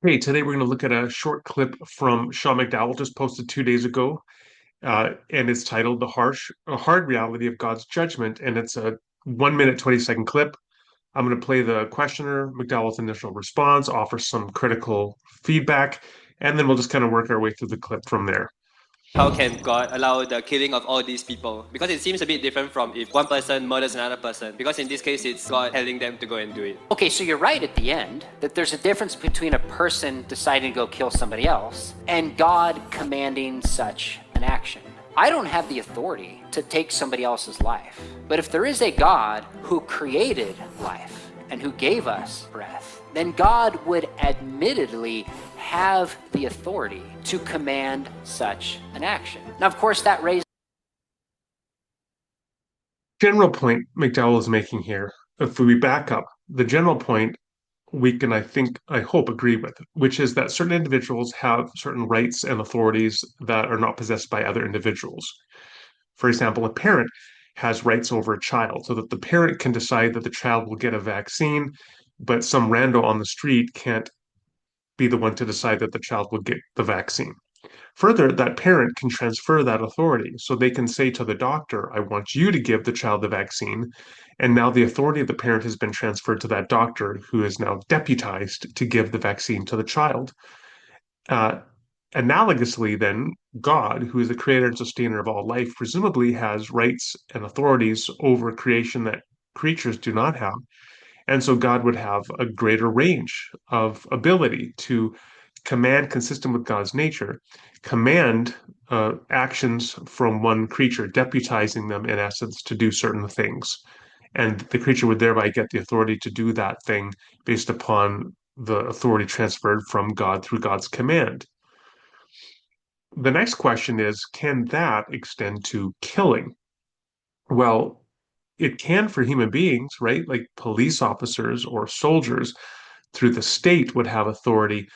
Hey, today we're going to look at a short clip from Sean McDowell, just posted 2 days ago, and it's titled A Hard Reality of God's Judgment," and it's a 1 minute, 20-second clip. I'm going to play the questioner, McDowell's initial response, offer some critical feedback, and then we'll just kind of work our way through the clip from there. How can God allow the killing of all these people? Because it seems a bit different from if one person murders another person. Because in this case, it's God telling them to go and do it. Okay, so you're right at the end that there's a difference between a person deciding to go kill somebody else and God commanding such an action. I don't have the authority to take somebody else's life. But if there is a God who created life and who gave us breath, then God would admittedly have the authority to command such an action. Now, of course, that raises General point McDowell is making here, if we back up, the general point we can, I hope, agree with, which is that certain individuals have certain rights and authorities that are not possessed by other individuals. For example, a parent has rights over a child, so that the parent can decide that the child will get a vaccine, but some rando on the street can't be the one to decide that the child will get the vaccine. Further, that parent can transfer that authority. So they can say to the doctor, I want you to give the child the vaccine. And now the authority of the parent has been transferred to that doctor, who is now deputized to give the vaccine to the child. Uh, Analogously, then, God, who is the creator and sustainer of all life, presumably has rights and authorities over creation that creatures do not have. And so God would have a greater range of ability to command, consistent with God's nature, command actions from one creature, deputizing them in essence to do certain things. And the creature would thereby get the authority to do that thing based upon the authority transferred from God through God's command. The next question is, can that extend to killing? Well, it can for human beings, right? Like police officers or soldiers through the state would have authority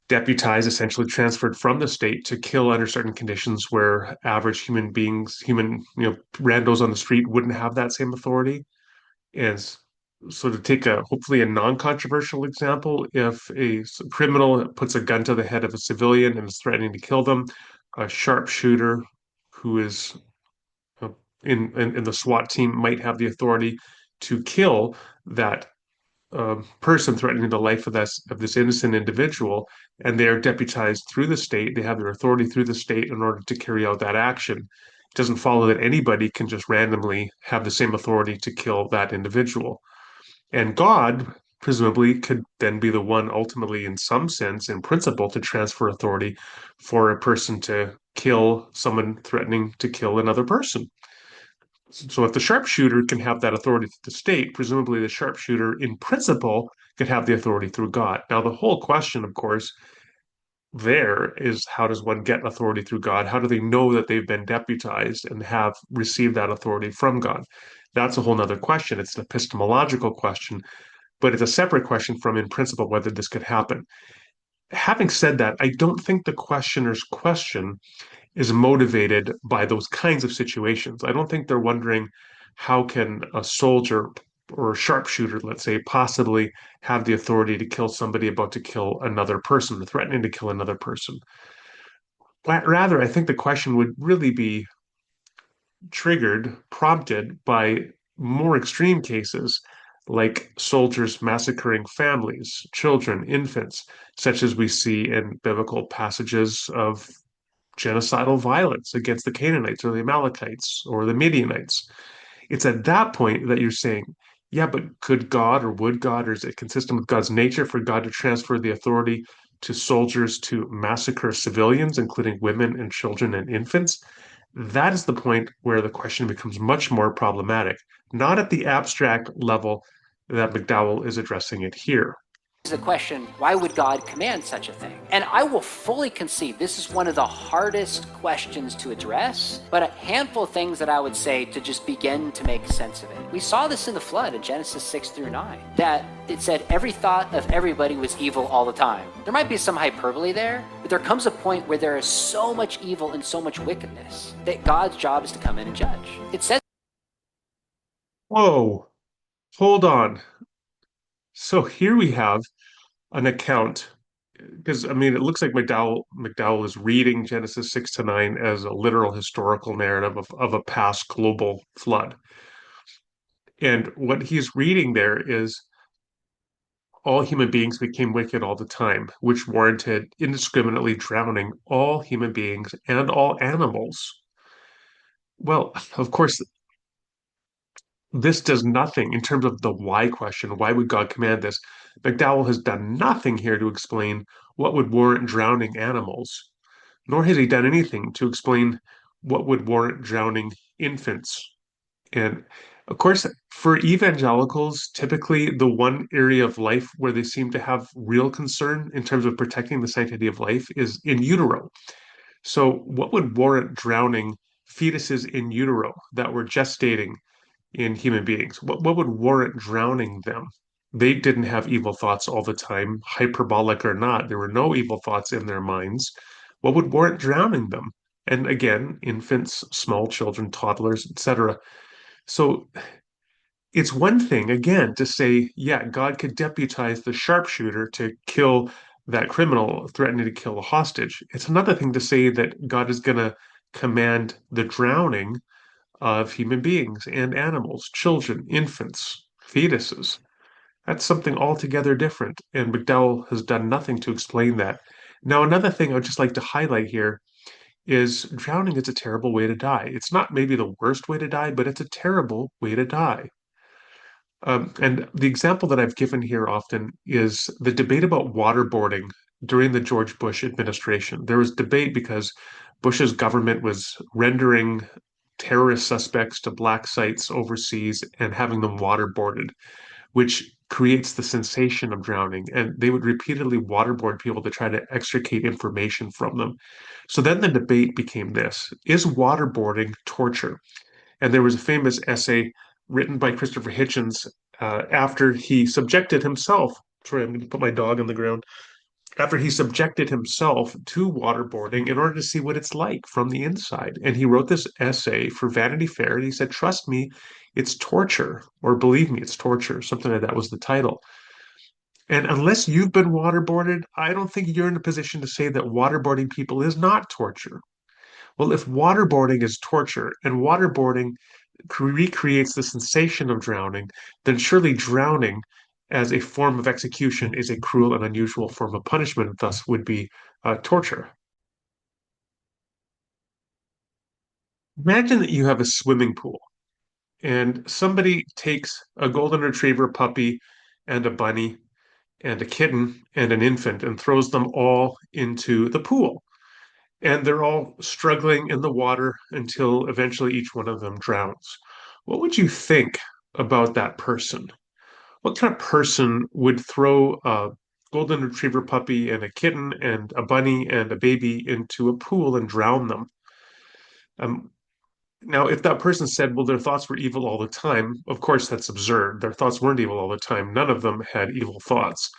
deputized, essentially transferred from the state to kill under certain conditions where average human beings, randos on the street wouldn't have that same authority. And so to take a hopefully a non-controversial example, if a criminal puts a gun to the head of a civilian and is threatening to kill them, a sharpshooter who is uh, in the SWAT team might have the authority to kill that person threatening the life of this innocent individual, and they are deputized through the state. They have their authority through the state in order to carry out that action. It doesn't follow that anybody can just randomly have the same authority to kill that individual. And God presumably could then be the one ultimately, in some sense, in principle, to transfer authority for a person to kill someone threatening to kill another person. So if the sharpshooter can have that authority through the state, presumably the sharpshooter in principle could have the authority through God. Now, the whole question, of course, there is, how does one get authority through God? How do they know that they've been deputized and have received that authority from God? That's a whole nother question. It's an epistemological question, but it's a separate question from, in principle, whether this could happen. Having said that, I don't think the questioner's question is motivated by those kinds of situations. I don't think they're wondering, how can a soldier or a sharpshooter, let's say, possibly have the authority to kill somebody about to kill another person, or threatening to kill another person. Rather, I think the question would really be prompted by more extreme cases like soldiers massacring families, children, infants, such as we see in biblical passages of genocidal violence against the Canaanites or the Amalekites or the Midianites. It's at that point that you're saying, yeah, but could God, or would God, or is it consistent with God's nature for God to transfer the authority to soldiers to massacre civilians, including women and children and infants? That is the point where the question becomes much more problematic, not at the abstract level that McDowell is addressing it here. the question, why would God command such a thing? And I will fully concede this is one of the hardest questions to address, but a handful of things that I would say to just begin to make sense of it. We saw this in the flood in Genesis 6 through 9, that it said every thought of everybody was evil all the time. There might be some hyperbole there, but there comes a point where there is so much evil and so much wickedness that God's job is to come in and judge. It says, Whoa, hold on. So here we have an account because I mean, it looks like McDowell is reading Genesis 6 to 9 as a literal historical narrative of a past global flood. And what he's reading there is all human beings became wicked all the time, which warranted indiscriminately drowning all human beings and all animals. Well, of course, this does nothing in terms of the why question. Why would God command this? McDowell has done nothing here to explain what would warrant drowning animals, nor has he done anything to explain what would warrant drowning infants. And of course, for evangelicals, typically the one area of life where they seem to have real concern in terms of protecting the sanctity of life is in utero. So, what would warrant drowning fetuses in utero that were gestating in human beings? What would warrant drowning them? They didn't have evil thoughts all the time, hyperbolic or not. There were no evil thoughts in their minds. What would warrant drowning them? And again, infants, small children, toddlers, etc. So it's one thing, again, to say, yeah, God could deputize the sharpshooter to kill that criminal threatening to kill a hostage. It's another thing to say that God is going to command the drowning of human beings and animals, children, infants, fetuses. That's something altogether different, and McDowell has done nothing to explain that. Now, another thing I'd just like to highlight here is drowning is a terrible way to die. It's not maybe the worst way to die, but it's a terrible way to die. And the example that I've given here often is the debate about waterboarding during the George Bush administration. There was debate because Bush's government was rendering terrorist suspects to black sites overseas and having them waterboarded, which creates the sensation of drowning. And they would repeatedly waterboard people to try to extricate information from them. So then the debate became this: is waterboarding torture? And there was a famous essay written by Christopher Hitchens after he subjected himself. Sorry, I'm going to put my dog on the ground. After he subjected himself to waterboarding in order to see what it's like from the inside. And he wrote this essay for Vanity Fair. And he said, "Trust me, it's torture," or "Believe me, it's torture." Something like that was the title. And unless you've been waterboarded, I don't think you're in a position to say that waterboarding people is not torture. Well, if waterboarding is torture and waterboarding recreates the sensation of drowning, then surely drowning as a form of execution is a cruel and unusual form of punishment, and thus would be torture. Imagine that you have a swimming pool and somebody takes a golden retriever puppy and a bunny and a kitten and an infant and throws them all into the pool. And they're all struggling in the water until eventually each one of them drowns. What would you think about that person? What kind of person would throw a golden retriever puppy and a kitten and a bunny and a baby into a pool and drown them? Um, Now, if that person said, well, their thoughts were evil all the time, of course, that's absurd. Their thoughts weren't evil all the time. None of them had evil thoughts.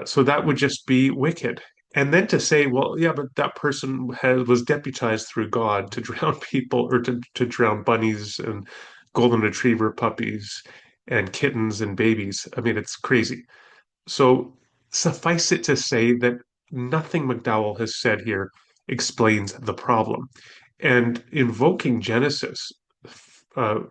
So that would just be wicked. And then to say, well, yeah, but that person was deputized through God to drown people or to drown bunnies and golden retriever puppies and kittens and babies. I mean, it's crazy. So suffice it to say that nothing McDowell has said here explains the problem. And invoking Genesis, uh,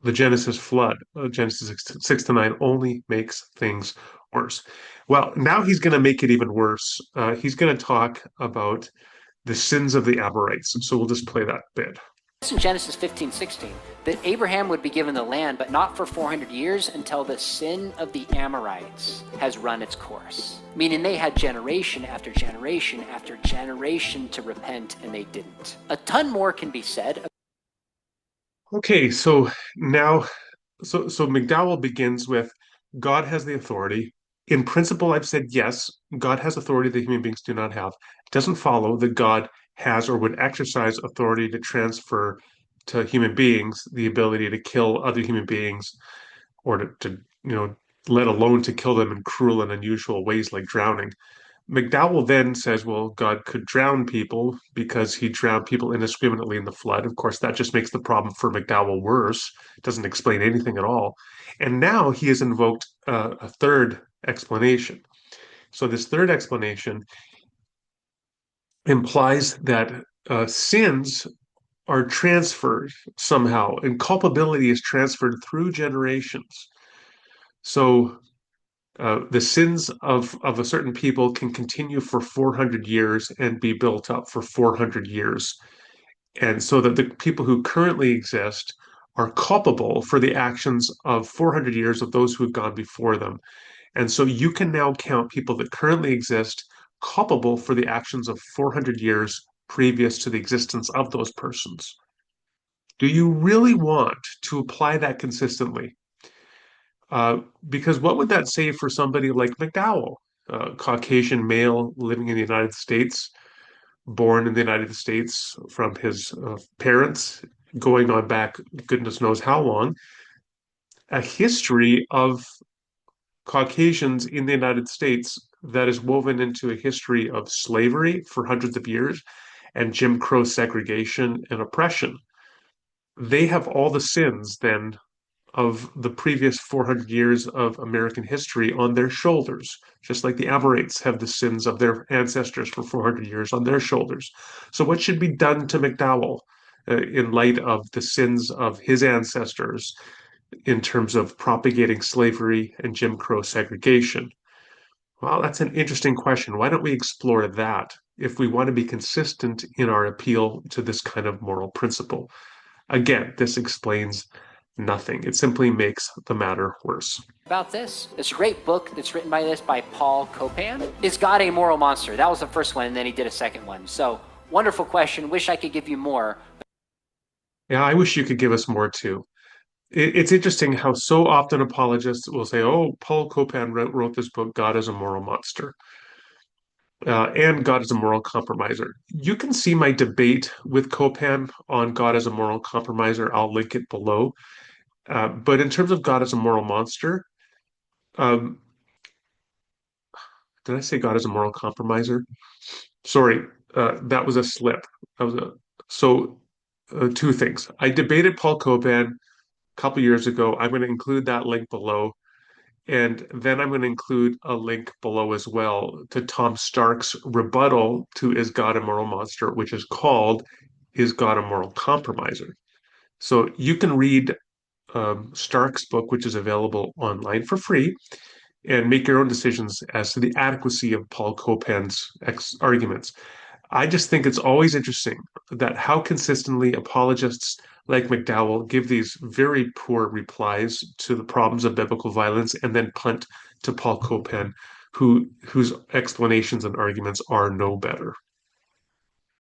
the Genesis flood, Genesis 6 to 9, only makes things worse. Well, now he's going to make it even worse. He's going to talk about the sins of the Amorites. So we'll just play that bit. In Genesis 15:16, that Abraham would be given the land, but not for 400 years until the sin of the Amorites has run its course. Meaning they had generation after generation after generation to repent, and they didn't. A ton more can be said. Okay, so now, so McDowell begins with God has the authority. In principle, I've said yes, God has authority that human beings do not have. It doesn't follow that God has or would exercise authority to transfer to human beings the ability to kill other human beings or let alone to kill them in cruel and unusual ways like drowning. McDowell then says, well, God could drown people because he drowned people indiscriminately in the flood. Of course, that just makes the problem for McDowell worse. It doesn't explain anything at all. And now he has invoked a third explanation. So this third explanation implies that sins are transferred somehow, and culpability is transferred through generations. So the sins of a certain people can continue for 400 years and be built up for 400 years. And so that the people who currently exist are culpable for the actions of 400 years of those who have gone before them. And so you can now count people that currently exist culpable for the actions of 400 years previous to the existence of those persons. Do you really want to apply that consistently? Uh, because what would that say for somebody like McDowell, Caucasian male living in the United States, born in the United States from his parents, going on back goodness knows how long, a history of Caucasians in the United States that is woven into a history of slavery for hundreds of years and Jim Crow segregation and oppression. They have all the sins then of the previous 400 years of American history on their shoulders, just like the Amorites have the sins of their ancestors for 400 years on their shoulders. So, what should be done to McDowell in light of the sins of his ancestors in terms of propagating slavery and Jim Crow segregation? Well, that's an interesting question. Why don't we explore that if we want to be consistent in our appeal to this kind of moral principle? Again, this explains nothing. It simply makes the matter worse. About this. It's a great book that's written by Paul Copan. Is God a moral monster? That was the first one, and then he did a second one. So, wonderful question. Wish I could give you more. Yeah, I wish you could give us more too. It's interesting how so often apologists will say, oh, Paul Copan wrote this book, God is a moral monster, and God is a moral compromiser. You can see my debate with Copan on God as a moral compromiser. I'll link it below. But in terms of God as a moral monster, um, did I say God is a moral compromiser? Sorry, that was a slip. That was a so two things. I debated Paul Copan a couple years ago. I'm going to include that link below. And then I'm going to include a link below as well to Tom Stark's rebuttal to Is God a Moral Monster, which is called Is God a Moral Compromiser? So you can read Stark's book, which is available online for free, and make your own decisions as to the adequacy of Paul Copan's arguments. I just think it's always interesting that how consistently apologists like McDowell give these very poor replies to the problems of biblical violence and then punt to Paul Copan, whose explanations and arguments are no better.